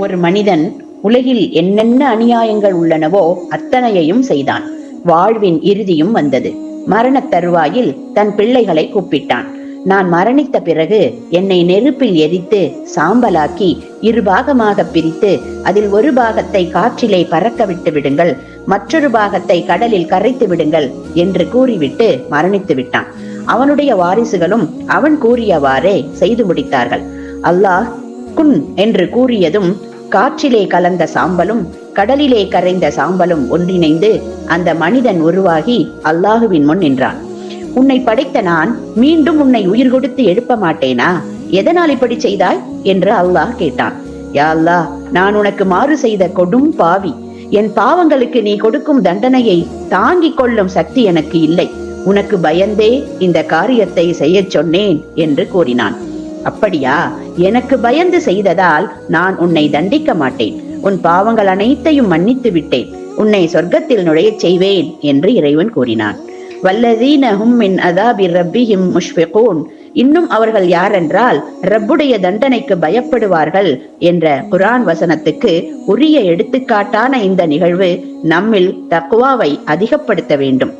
ஒரு மனிதன் உலகில் என்னென்ன அநியாயங்கள் உள்ளனவோ அத்தனையையும் செய்தான். வாழ்வின் இறுதியும் வந்தது. மரணத் தருவாயில் தன் பிள்ளைகளை கூப்பிட்டான். நான் மரணித்த பிறகு என்னை நெருப்பில் எரித்து சாம்பலாக்கி 2 பாகமாக பிரித்து அதில் ஒரு பாகத்தை காற்றிலே பறக்க விட்டு விடுங்கள், மற்றொரு பாகத்தை கடலில் கரைத்து விடுங்கள் என்று கூறிவிட்டு மரணித்து விட்டான். அவனுடைய வாரிசுகளும் அவன் கூறியவாறே செய்து முடித்தார்கள். அல்லாஹ் குன் என்று கூறியதும் காற்றிலே கலந்த சாம்பலும் கடலிலே கரைந்த சாம்பலும் ஒன்றிணைந்து அந்த மனிதன் உருவாகி அல்லாஹுவின் முன் நின்றான். உன்னை படைத்த நான் மீண்டும் உன்னை உயிர் கொடுத்து எழுப்ப மாட்டேனா? எதனால் இப்படி செய்தாய் என்று அல்லாஹ் கேட்டான். யா அல்லாஹ், நான் உனக்கு மாறு செய்த கொடும் பாவி. என் பாவங்களுக்கு நீ கொடுக்கும் தண்டனையை தாங்கிக் கொள்ளும் சக்தி எனக்கு இல்லை. உனக்கு பயந்தே இந்த காரியத்தை செய்ய சொன்னேன் என்று கூறினான். அப்படியா? எனக்கு பயந்து செய்ததால் நான் உன்னை தண்டிக்க மாட்டேன். உன் பாவங்கள் அனைத்தையும் மன்னித்து விட்டேன். உன்னை சொர்க்கத்தில் நுழையச் செய்வேன் என்று இறைவன் கூறினான். வல்லதீன ஹும் மின் அதாபி ரப்பிஹிம் முஷ்ஃபிகூன். இன்னும் அவர்கள் யாரென்றால் ரப்புடைய தண்டனைக்கு பயப்படுவார்கள் என்ற குர்ஆன் வசனத்துக்கு உரிய எடுத்துக்காட்டான இந்த நிகழ்வு நம்மில் தக்வாவை அதிகப்படுத்த வேண்டும்.